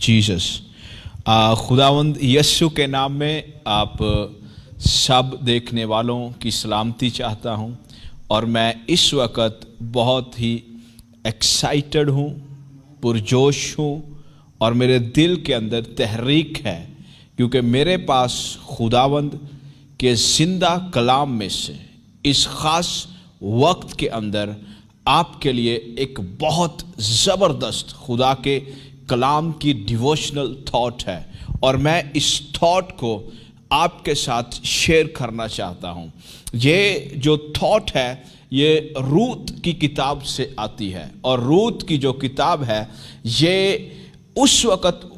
Jesus. खुदावंद यीशु के नाम में आप सब देखने वालों की सलामती चाहता हूं और मैं इस वक्त बहुत ही एक्साइटेड हूं, पुरजोश हूं और मेरे दिल के अंदर तहरीक है, क्योंकि मेरे पास खुदावंद के ज़िंदा कलाम में से इस ख़ास वक्त के अंदर आपके लिए एक बहुत ज़बरदस्त खुदा के कलाम की डिवोशनल थॉट है और मैं इस थॉट को आपके साथ शेयर करना चाहता हूँ। ये जो थॉट है ये रूत की किताब से आती है और रूत की जो किताब है ये उस वक़्त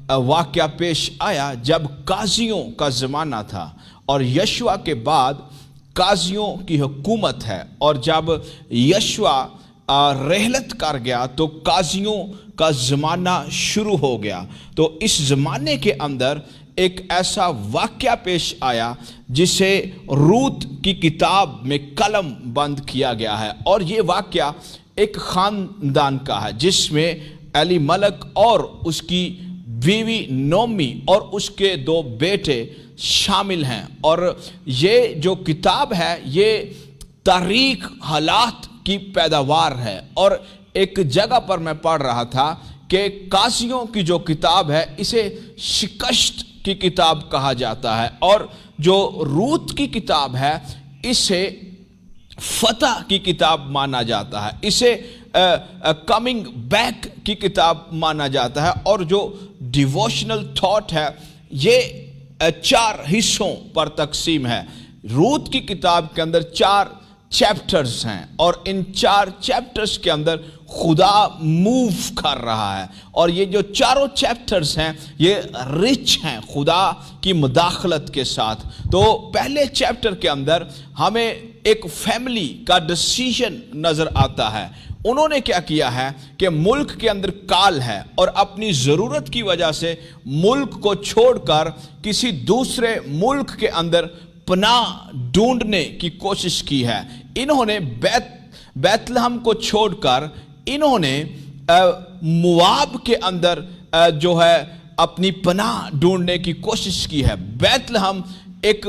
वाक़या पेश आया जब काजियों का ज़माना था और यशवा के बाद काजियों की हुकूमत है, और जब यशवा रहलत कर गया तो काजियों का ज़माना शुरू हो गया। तो इस ज़माने के अंदर एक ऐसा वाक़या पेश आया जिसे रूत की किताब में कलम बंद किया गया है और ये वाक़या एक ख़ानदान का है जिसमें एलीमलक और उसकी बीवी नोमी और उसके दो बेटे शामिल हैं। और ये जो किताब है ये तारीख हालात की पैदावार है। और एक जगह पर मैं पढ़ रहा था कि काजियों की जो किताब है इसे शिकस्त की किताब कहा जाता है और जो रूत की किताब है इसे फतह की किताब माना जाता है, इसे कमिंग बैक की किताब माना जाता है। और जो डिवोशनल थॉट है ये 4 हिस्सों पर तकसीम है। रूत की किताब के अंदर 4 चैप्टर्स हैं और इन 4 चैप्टर्स के अंदर खुदा मूव कर रहा है और ये जो चारों चैप्टर्स हैं ये रिच हैं खुदा की मुदाखलत के साथ। तो पहले चैप्टर के अंदर हमें एक फैमिली का डिसीजन नज़र आता है। उन्होंने क्या किया है कि मुल्क के अंदर काल है और अपनी ज़रूरत की वजह से मुल्क को छोड़कर किसी दूसरे मुल्क के अंदर पनाह ढूंढने की कोशिश की है। इन्होंने बैतलहम को छोड़कर इन्होंने मुआब के अंदर जो है अपनी पनाह ढूंढने की कोशिश की है। बैतलहम एक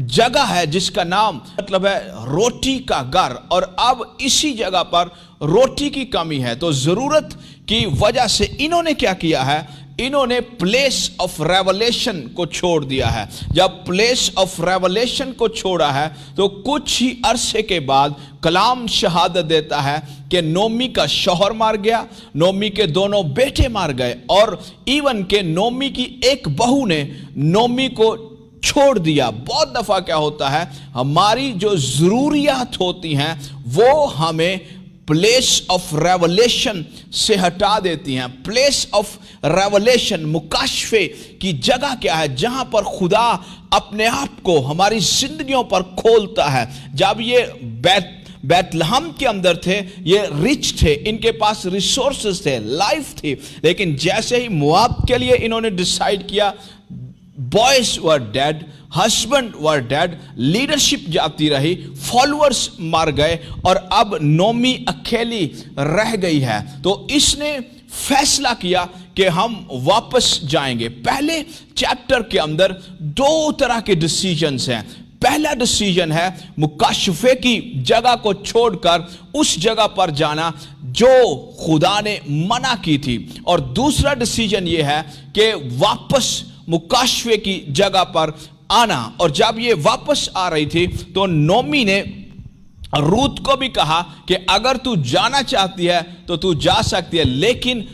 जगह है जिसका नाम मतलब है रोटी का घर, और अब इसी जगह पर रोटी की कमी है तो ज़रूरत की वजह से इन्होंने क्या किया है, इन्होंने प्लेस ऑफ रेवलेशन को छोड़ दिया है। जब प्लेस ऑफ रेवलेशन को छोड़ा है तो कुछ ही अरसे के बाद कलाम शहादत देता है कि नोमी का शौहर मार गया, नोमी के दोनों बेटे मार गए और इवन के नोमी की एक बहू ने नोमी को छोड़ दिया। बहुत दफ़ा क्या होता है, हमारी जो ज़रूरियात होती हैं वो हमें प्लेस ऑफ रेवलेशन से हटा देती हैं। प्लेस ऑफ रेवलेशन मुकाशफे की जगह क्या है, जहां पर खुदा अपने आप को हमारी जिंदगियों पर खोलता है। जब ये बैतलहम के अंदर थे ये रिच थे, इनके पास रिसोर्सेस थे, लाइफ थी, लेकिन जैसे ही मुआब के लिए इन्होंने डिसाइड किया, boys were dead, husband were dead, leadership जाती रही, फॉलोअर्स मर गए और अब नोमी अकेली रह गई है। तो इसने फैसला किया कि हम वापस जाएंगे। पहले चैप्टर के अंदर 2 तरह के डिसीजंस हैं। पहला डिसीजन है मुकाशफे की जगह को छोड़कर उस जगह पर जाना जो खुदा ने मना की थी, और दूसरा डिसीजन ये है कि वापस मुकाशफे की जगह पर आना। और जब ये वापस आ रही थी तो नोमी ने रूत को भी कहा कि अगर तू जाना चाहती है तो तू जा सकती है, लेकिन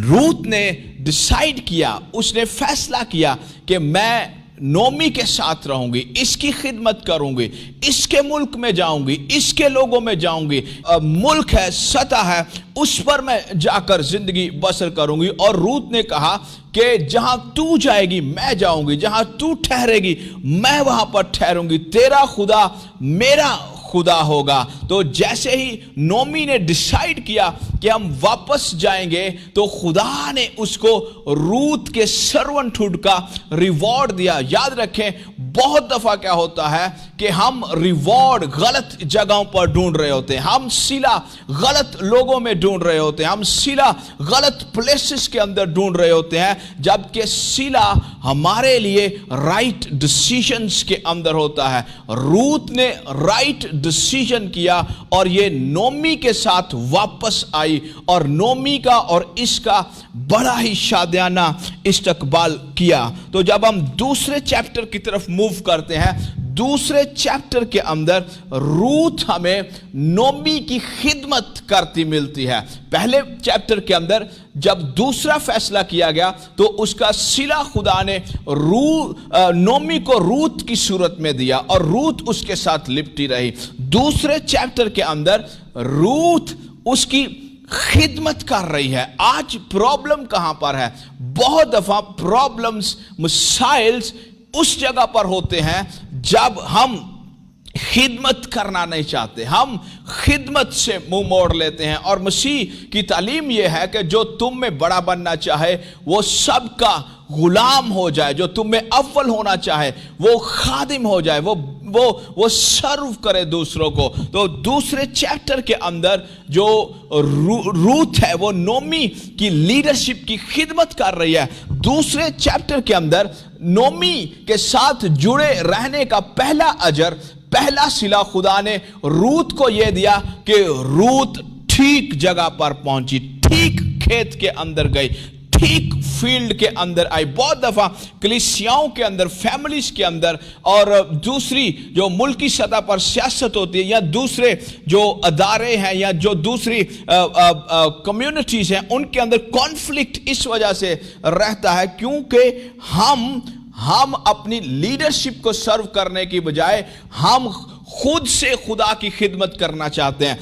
रूत ने डिसाइड किया, उसने फैसला किया कि मैं नोमी के साथ रहूंगी, इसकी खिदमत करूंगी, इसके मुल्क में जाऊंगी, इसके लोगों में जाऊंगी। मुल्क है, सतह है, उस पर मैं जाकर जिंदगी बसर करूंगी। और रूत ने कहा कि जहां तू जाएगी मैं जाऊंगी, जहां तू ठहरेगी मैं वहां पर ठहरूंगी, तेरा खुदा मेरा खुदा होगा। तो जैसे ही नोमी ने डिसाइड किया कि हम वापस जाएंगे, तो खुदा ने उसको रूत के सर्वेंटहुड का रिवॉर्ड दिया। याद रखें, बहुत दफा क्या होता है कि हम रिवॉर्ड गलत जगहों पर ढूंढ रहे होते हैं, हम सिला गलत लोगों में ढूंढ रहे होते हैं, हम सिला गलत प्लेसेस के अंदर ढूंढ रहे होते हैं, जबकि सिला हमारे लिए राइट डिसीजंस के अंदर होता है। रूत ने राइट डिसीजन किया और ये नोमी के साथ वापस आई और नोमी का और इसका बड़ा ही शादियाना इस्तकबाल किया। तो जब हम दूसरे चैप्टर की तरफ मूव करते हैं, दूसरे चैप्टर के अंदर रूथ हमें नोमी की खिदमत करती मिलती है। पहले चैप्टर के अंदर जब दूसरा फैसला किया गया तो उसका सिला खुदा ने नोमी को रूथ की सूरत में दिया और रूथ उसके साथ लिपटी रही। दूसरे चैप्टर के अंदर रूथ उसकी खिदमत कर रही है। आज प्रॉब्लम कहां पर है? बहुत दफा प्रॉब्लम्स, मसाइल्स उस जगह पर होते हैं जब हम खिदमत करना नहीं चाहते, हम खिदमत से मुंह मोड़ लेते हैं। और मसीह की तालीम यह है कि जो तुम में बड़ा बनना चाहे वो सबका गुलाम हो जाए, जो तुम में अव्वल होना चाहे वो खादिम हो जाए, वो सर्व करे दूसरों को। तो दूसरे चैप्टर के अंदर जो रूथ है वो नोमी की लीडरशिप की खिदमत कर रही है। दूसरे चैप्टर के अंदर नोमी के साथ जुड़े रहने का पहला अजर, पहला सिला खुदा ने रूथ को यह दिया कि रूथ ठीक जगह पर पहुंची, ठीक खेत के अंदर गई, ठीक फील्ड के अंदर आई। बहुत दफा कलीसियाओं के अंदर, फैमिलीज के अंदर और दूसरी जो मुल्की सतह पर सियासत होती है या दूसरे जो अदारे हैं या जो दूसरी कम्युनिटीज हैं, उनके अंदर कॉन्फ्लिक्ट इस वजह से रहता है क्योंकि हम अपनी लीडरशिप को सर्व करने की बजाय हम खुद से खुदा की खिदमत करना चाहते हैं।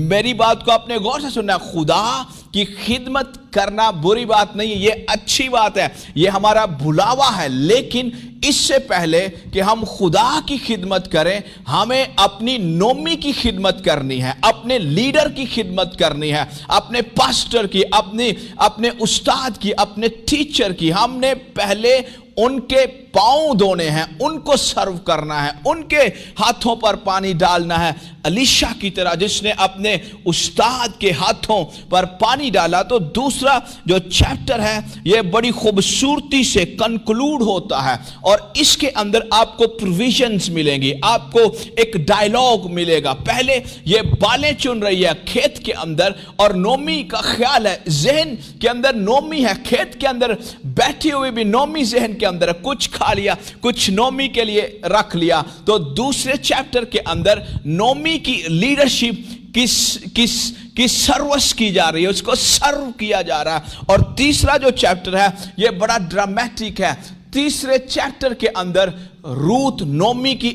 मेरी बात को आपने गौर से सुनना, खुदा की खिदमत करना बुरी बात नहीं है, ये अच्छी बात है, ये हमारा बुलावा है। लेकिन इससे पहले कि हम खुदा की खिदमत करें, हमें अपनी नोमी की खिदमत करनी है, अपने लीडर की खिदमत करनी है, अपने पास्टर की, अपने उस्ताद की, अपने टीचर की। हमने पहले उनके पांव धोने हैं, उनको सर्व करना है, उनके हाथों पर पानी डालना है, अलीशा की तरह जिसने अपने उस्ताद के हाथों पर पानी डाला। तो दूसरा जो चैप्टर है यह बड़ी खूबसूरती से कंक्लूड होता है और इसके अंदर आपको प्रोविजंस मिलेंगी, आपको एक डायलॉग मिलेगा। पहले ये बालें चुन रही है खेत के अंदर और नोमी का ख्याल है, जहन के अंदर नोमी है, खेत के अंदर बैठी हुई भी नोमी जहन के अंदर, कुछ खा लिया, कुछ नोमी के लिए रख लिया। तो दूसरे चैप्टर के अंदर नोमी की लीडरशिप किस सर्वस की जा रही है, उसको सर्व किया जा रहा है। और तीसरा जो चैप्टर है यह बड़ा ड्रामेटिक है। तीसरे चैप्टर के अंदर रूथ नोमी की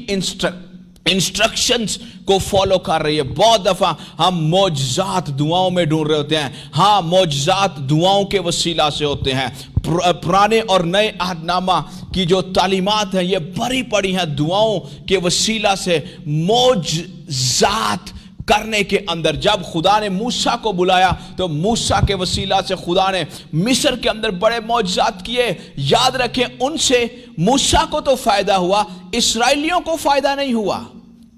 इंस्ट्रक्शंस को फॉलो कर रही है। बहुत दफा हम मौजज़ात दुआओं में ढूंढ रहे होते हैं, हाँ मौजज़ात दुआओं के वसीला से होते हैं। पुराने और नए अहदनामा की जो तालीमात हैं ये भरी पड़ी हैं दुआओं के वसीला से, मौजज़ात करने के अंदर। जब खुदा ने मूसा को बुलाया तो मूसा के वसीला से खुदा ने मिस्र के अंदर बड़े मौजज़ात किए। याद रखें, उनसे मूसा को तो फायदा हुआ, इस्राएलियों को फायदा नहीं हुआ।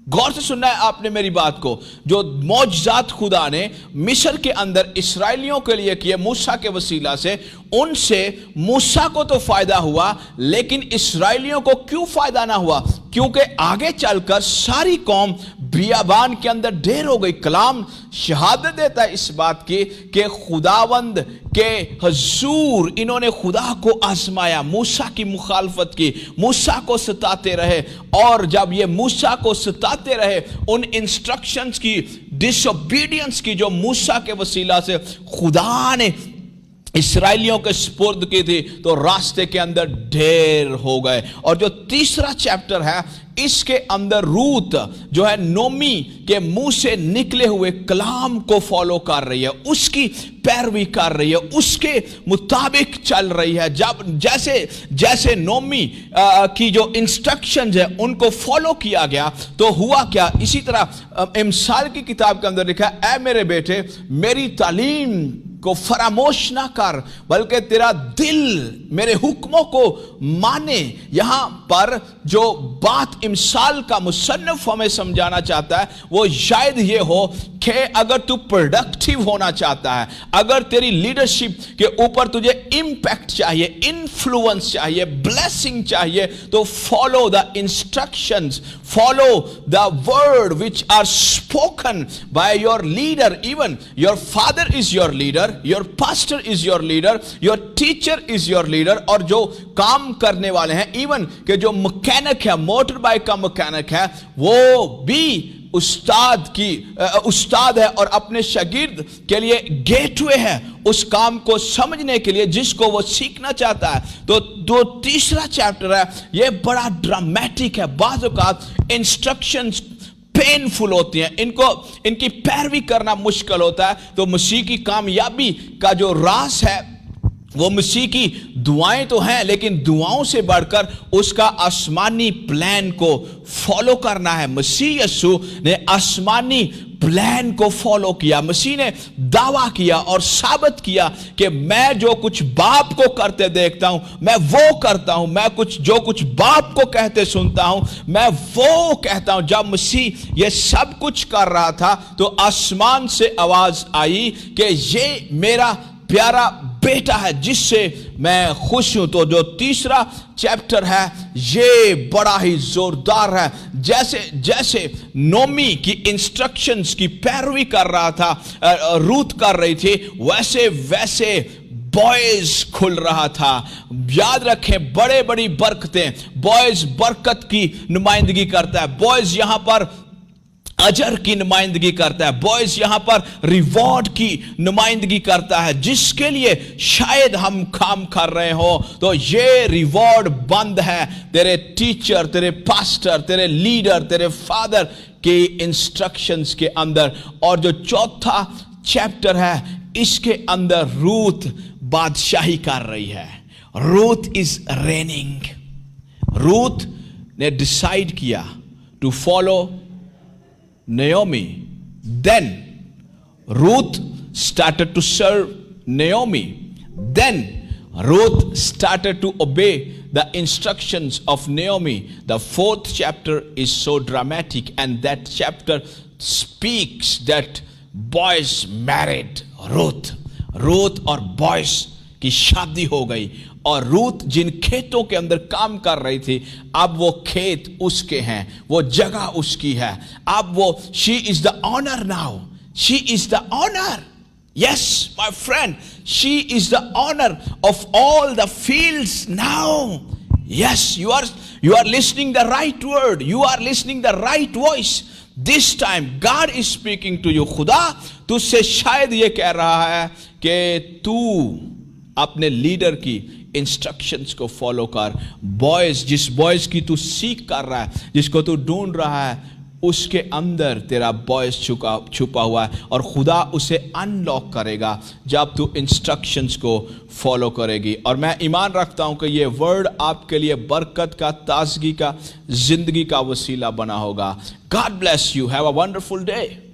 गौर से सुनना है आपने मेरी बात को। जो मौजज़ात खुदा ने मिस्र के अंदर इस्राएलियों के लिए किए मूसा के वसीला से, उनसे मूसा को तो फायदा हुआ लेकिन इस्राएलियों को क्यों फायदा ना हुआ? क्योंकि आगे चलकर सारी कौम बियाबान के अंदर ढेर हो गई। कलाम शहादत देता है इस बात की कि खुदावंद के हजूर इन्होंने खुदा को आजमाया, मूसा की मुखालफत की, मूसा को सताते रहे। और जब ये मूसा को सताते रहे, उन इंस्ट्रक्शंस की डिसोबीडियंस की जो मूसा के वसीला से खुदा ने इसराइलियों के स्पुर्द की थी तो रास्ते के अंदर ढेर हो गए। और जो तीसरा चैप्टर है इसके अंदर रूत जो है नोमी के मुंह से निकले हुए कलाम को फॉलो कर रही है, उसकी पैरवी कर रही है, उसके मुताबिक चल रही है। जब जैसे जैसे नोमी की जो इंस्ट्रक्शंस है उनको फॉलो किया गया तो हुआ क्या, इसी तरह इमसाल की किताब के अंदर लिखा है, ऐ मेरे बेटे मेरी तालीम को फरामोश ना कर बल्कि तेरा दिल मेरे हुक्मों को माने। यहां पर जो बात इमसाल का मुसन्निफ हमें समझाना चाहता है वो शायद ये हो कि अगर तू प्रोडक्टिव होना चाहता है, अगर तेरी लीडरशिप के ऊपर तुझे इंपैक्ट चाहिए, इन्फ्लुएंस चाहिए, ब्लेसिंग चाहिए, तो follow the instructions, follow the word which are spoken by your leader. Even your father is your leader, your pastor is your leader, your teacher is your leader। और जो काम करने वाले हैं, इवन के जो मैकेनिक है, मोटर बाइक का मैकेनिक है, वो भी उस्ताद है और अपने शागिर्द के लिए गेटवे है उस काम को समझने के लिए जिसको वो सीखना चाहता है। तो तीसरा चैप्टर है ये बड़ा ड्रामेटिक है। बाज़ औक़ात इंस्ट्रक्शंस पेनफुल होती हैं, इनकी पैरवी करना मुश्किल होता है। तो मसीह की कामयाबी का जो राज है वो मसीह की दुआएं तो हैं, लेकिन दुआओं से बढ़कर उसका आसमानी प्लान को फॉलो करना है। मसीह यीशु ने आसमानी प्लान को फॉलो किया। मसीह ने दावा किया और साबित किया कि मैं जो कुछ बाप को करते देखता हूं मैं वो करता हूं, मैं जो कुछ बाप को कहते सुनता हूं मैं वो कहता हूं। जब मसीह ये सब कुछ कर रहा था तो आसमान से आवाज आई कि ये मेरा प्यारा बेटा है जिससे मैं खुश हूं। तो जो तीसरा चैप्टर है ये बड़ा ही जोरदार है। जैसे जैसे नोमी की इंस्ट्रक्शंस की पैरवी कर रहा था, रूत कर रही थी, वैसे वैसे बॉयज खुल रहा था। याद रखें, बड़े बड़ी बरकतें, बॉयज बरकत की नुमाइंदगी करता है, बॉयज यहां पर अजर की नुमाइंदगी करता है, बॉयज यहां पर रिवॉर्ड की नुमाइंदगी करता है। जिसके लिए शायद हम काम कर रहे हो तो ये रिवॉर्ड बंद है तेरे टीचर, तेरे पास्टर, तेरे लीडर, तेरे फादर के इंस्ट्रक्शंस के अंदर। और जो चौथा चैप्टर है इसके अंदर रूत बादशाही कर रही है। Ruth is raining. रूत ने डिसाइड किया to follow Naomi. Then Ruth started to serve Naomi. Then Ruth started to obey the instructions of Naomi. The fourth chapter is so dramatic, and that chapter speaks that boys married Ruth. Ruth और boys की शादी हो गई और रूत जिन खेतों के अंदर काम कर रही थी अब वो खेत उसके हैं, वो जगह उसकी है। अब वो she is the honour now, she is the honour. Yes, my friend, she is the honor of all the fields now. Yes, you are listening the right word, you are listening the right voice. This time God is speaking to you. खुदा तुझसे शायद ये कह रहा है कि तू अपने लीडर की इंस्ट्रक्शंस को फॉलो कर। बॉयज, जिस बॉयज की तू सीख कर रहा है, जिसको तू ढूंढ रहा है, उसके अंदर तेरा बॉयज छुपा हुआ है और खुदा उसे अनलॉक करेगा जब तू इंस्ट्रक्शंस को फॉलो करेगी। और मैं ईमान रखता हूं कि ये वर्ड आपके लिए बरकत का, ताजगी का, जिंदगी का वसीला बना होगा। God bless you, have a wonderful day.